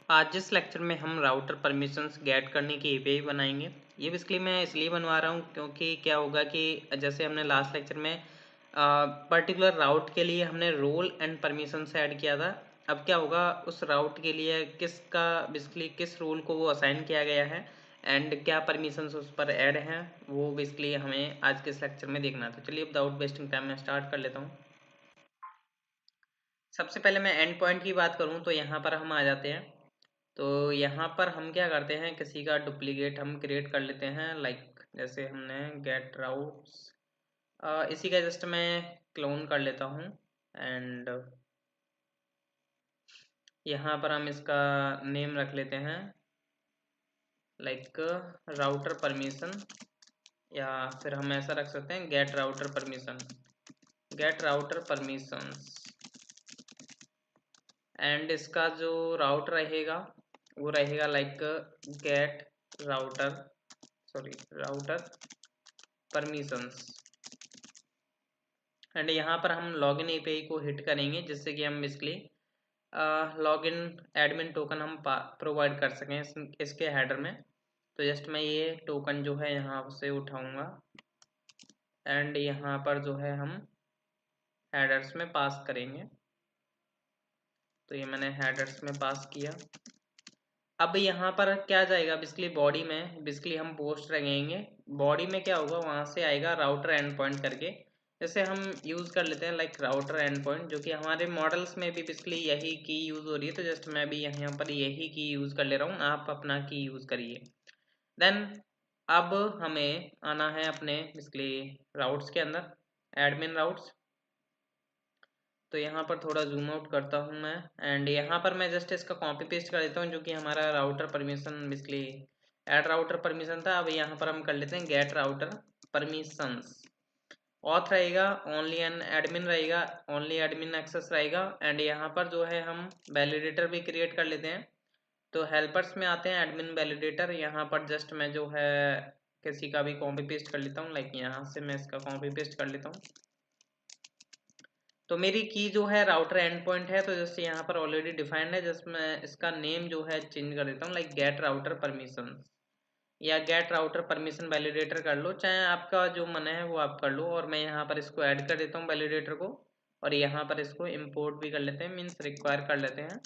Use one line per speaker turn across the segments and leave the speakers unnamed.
आज जिस लेक्चर में हम राउटर परमिशंस गेट करने की एपीआई बनाएंगे, ये बेसिकली मैं इसलिए बनवा रहा हूँ क्योंकि क्या होगा कि जैसे हमने लास्ट लेक्चर में पर्टिकुलर राउट के लिए हमने रोल एंड परमिशंस ऐड किया था। अब क्या होगा, उस राउट के लिए किसका बेसिकली किस रोल को वो असाइन किया गया है एंड क्या परमिशंस उस पर ऐड हैं, वो बेसिकली हमें आज के इस लेक्चर में देखना है। तो चलिए विदाउट वेस्टिंग टाइम मैं स्टार्ट कर लेता हूँ। सबसे पहले मैं एंड पॉइंट की बात करूँ तो यहाँ पर हम आ जाते हैं। तो यहाँ पर हम क्या करते हैं, किसी का डुप्लीकेट हम क्रिएट कर लेते हैं। लाइक जैसे हमने गेट राउट्स, इसी का जस्ट मैं क्लोन कर लेता हूँ एंड यहाँ पर हम इसका नेम रख लेते हैं लाइक राउटर परमिशन, या फिर हम ऐसा रख सकते हैं get router permission, get router permissions. And इसका जो राउट रहेगा वो रहेगा like get router, sorry router permissions. And यहाँ पर हम लॉगिन एपीआई को हिट करेंगे जिससे कि हम बेसिकली लॉगिन एडमिन टोकन हम प्रोवाइड कर सकें इसके हेडर में। तो जस्ट मैं ये टोकन जो है यहाँ से उठाऊंगा एंड यहाँ पर जो है हम हेडर्स में पास करेंगे। तो ये मैंने हेडर्स में पास किया। अब यहाँ पर क्या जाएगा, बेसिकली बॉडी में बेसिकली हम पोस्ट रखेंगे। बॉडी में क्या होगा, वहाँ से आएगा राउटर एंड पॉइंट करके। जैसे हम यूज़ कर लेते हैं लाइक राउटर एंड पॉइंट, जो कि हमारे मॉडल्स में भी बेसिकली यही की यूज़ हो रही है। तो जस्ट मैं भी यहाँ पर यही की यूज़ कर ले रहा हूँ, आप अपना की यूज़ करिए। देन अब हमें आना है अपने बेसिकली राउट्स के अंदर, एडमिन राउट्स। तो यहाँ पर थोड़ा जूम आउट करता हूँ मैं एंड यहाँ पर मैं जस्ट इसका कॉपी पेस्ट कर देता हूँ, जो कि हमारा router permission basically add router permission था। अब यहाँ पर हम कर लेते हैं गेट राउटर परमिशंस। ऑथ रहेगा, ओनली एन एडमिन रहेगा, ओनली एडमिन एक्सेस रहेगा। एंड यहाँ पर जो है हम वैलिडेटर भी क्रिएट कर लेते हैं। तो हेल्पर्स में आते हैं एडमिन वैलिडेटर। यहाँ पर जस्ट मैं जो है किसी का भी कॉपी पेस्ट कर लेता हूँ, लाइक यहाँ से मैं इसका कॉपी पेस्ट कर लेता हूँ। तो मेरी की जो है राउटर एंड पॉइंट है, तो जैसे यहाँ पर ऑलरेडी डिफाइंड है। जस्ट मैं इसका नेम जो है चेंज कर देता हूँ लाइक गेट राउटर परमिशन, या गेट राउटर परमिशन वैलिडेटर कर लो, चाहे आपका जो मन है वो आप कर लो। और मैं यहाँ पर इसको ऐड कर देता हूँ वैलिडेटर को, और यहाँ पर इसको इम्पोर्ट भी कर लेते हैं, मीन्स रिक्वायर कर लेते हैं।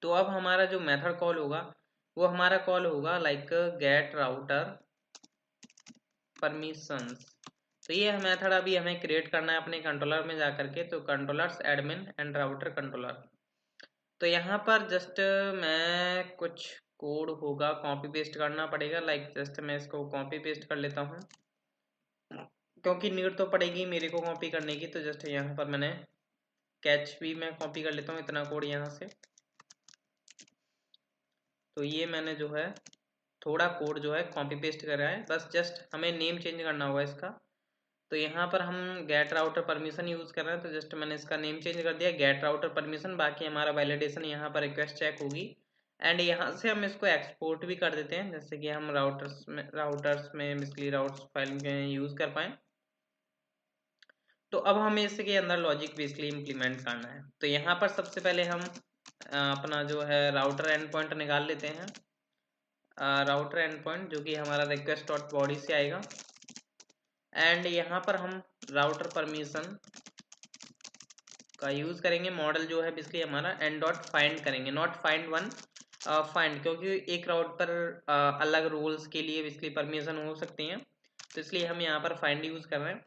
तो अब हमारा जो मेथड कॉल होगा वो हमारा कॉल होगा लाइक गेट राउटर परमिशंस। तो ये मेथड अभी हमें क्रिएट करना है अपने कंट्रोलर में जा करके। तो controllers admin and router controller. तो यहाँ पर जस्ट मैं कुछ कोड होगा कॉपी पेस्ट करना पड़ेगा, लाइक जस्ट मैं इसको कॉपी पेस्ट कर लेता हूँ क्योंकि नीड तो पड़ेगी मेरे को कॉपी करने की। तो जस्ट यहाँ पर मैंने कैच भी मैं कॉपी कर लेता हूँ इतना कोड यहाँ से। तो ये मैंने जो है थोड़ा कोड जो है कॉपी पेस्ट करा है, बस जस्ट हमें नेम चेंज करना होगा इसका। तो यहाँ पर हम गेट राउटर परमिशन यूज़ कर रहे हैं, तो जस्ट मैंने इसका नेम चेंज कर दिया गेट राउटर परमिशन। बाकी हमारा वैलिडेशन यहाँ पर रिक्वेस्ट चेक होगी एंड यहाँ से हम इसको एक्सपोर्ट भी कर देते हैं, जैसे कि हम राउटर्स में बेसिकली राउट्स फाइल में यूज़ कर पाएँ। तो अब हमें इसके अंदर लॉजिक बेसिकली इम्प्लीमेंट करना है। तो यहाँ पर सबसे पहले हम अपना जो है राउटर एंड पॉइंट निकाल लेते हैं। राउटर एंड पॉइंट जो कि हमारा रिक्वेस्ट डॉट बॉडी से आएगा एंड यहाँ पर हम राउटर परमिशन का यूज़ करेंगे। मॉडल जो है बेसिकली हमारा एंड डॉट फाइंड करेंगे, नॉट फाइंड वन, फाइंड, क्योंकि एक राउट पर अलग रूल्स के लिए बेसिकली परमिशन हो सकती हैं, तो इसलिए हम यहाँ पर फाइंड यूज़ कर रहे हैं।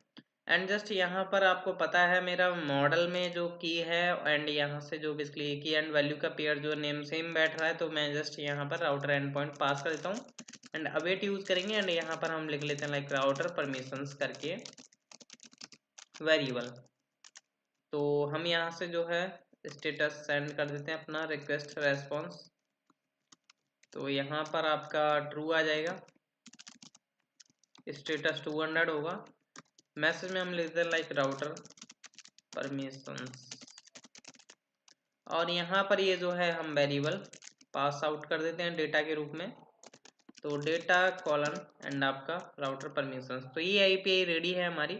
एंड जस्ट यहाँ पर आपको पता है मेरा मॉडल में जो की है एंड यहाँ से जो बेसिकली की एंड वैल्यू का पेयर जो नेम सेम बैठ रहा है, तो मैं जस्ट यहाँ पर राउटर एंड पॉइंट पास कर देता हूँ एंड अवेट यूज़ करेंगे। एंड यहाँ पर हम लिख लेते हैं लाइक राउटर परमिशंस करके वेरिएबल। तो हम यहाँ से जो है स्टेटस सेंड कर देते हैं अपना रिक्वेस्ट रेस्पॉन्स। तो यहाँ पर आपका ट्रू आ जाएगा, स्टेटस 200 होगा। मैसेज में हम लिख देते हैं लाइक राउटर परमिशंस, और यहाँ पर ये जो है हम वेरिएबल पास आउट कर देते हैं डेटा के रूप में। तो डेटा कॉलन एंड आपका राउटर परमिशंस। तो ये आईपीआई रेडी है हमारी।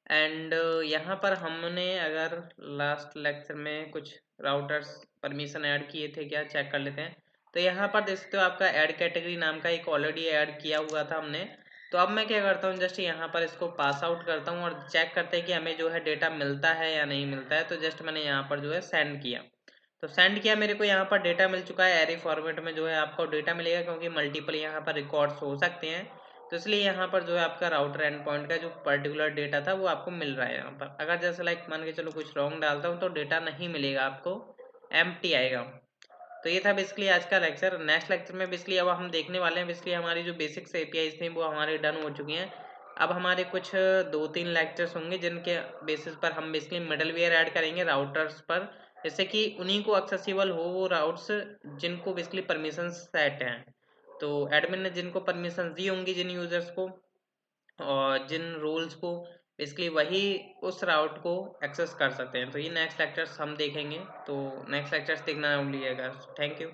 एंड यहाँ पर हमने अगर लास्ट लेक्चर में कुछ राउटर्स परमिशन ऐड किए थे क्या, चेक कर लेते हैं। तो यहाँ पर देख सकते हो आपका ऐड कैटेगरी नाम का एक ऑलरेडी ऐड किया हुआ था हमने। तो अब मैं क्या करता हूँ, जस्ट यहाँ पर इसको पास आउट करता हूँ और चेक करते हैं कि हमें जो है डेटा मिलता है या नहीं मिलता है। तो जस्ट मैंने यहाँ पर जो है सेंड किया, तो सेंड किया, मेरे को यहाँ पर डेटा मिल चुका है। एरे फॉर्मेट में जो है आपको डेटा मिलेगा, क्योंकि मल्टीपल यहाँ पर रिकॉर्ड्स हो सकते हैं। तो इसलिए यहाँ पर जो है आपका राउटर एंड पॉइंट का जो पर्टिकुलर डेटा था वो आपको मिल रहा है यहाँ पर। अगर जैसे लाइक मान के चलो कुछ रॉन्ग डालता हूँ तो डेटा नहीं मिलेगा आपको, एम्प्टी आएगा। तो ये था बेसिकली आज का लेक्चर। नेक्स्ट लेक्चर में बेसिकली अब हम देखने वाले हैं, बेसिकली हमारी जो बेसिक्स एपीआईज थी वो हमारे डन हो चुकी हैं। अब हमारे कुछ 2-3 लेक्चर्स होंगे जिनके बेसिस पर हम बेसिकली मिडलवेयर ऐड करेंगे राउटर्स पर, जैसे कि उन्हीं को एक्सेसिबल हो वो राउट्स जिनको बेसिकली परमिशन सेट हैं। तो एडमिन ने जिनको परमिशन दी होंगी जिन यूजर्स को और जिन रोल्स को, बेसिकली वही उस राउट को एक्सेस कर सकते हैं। तो ये नेक्स्ट लेक्चर्स हम देखेंगे, तो नेक्स्ट लेक्चर्स देखना भूलिएगा। Thank you.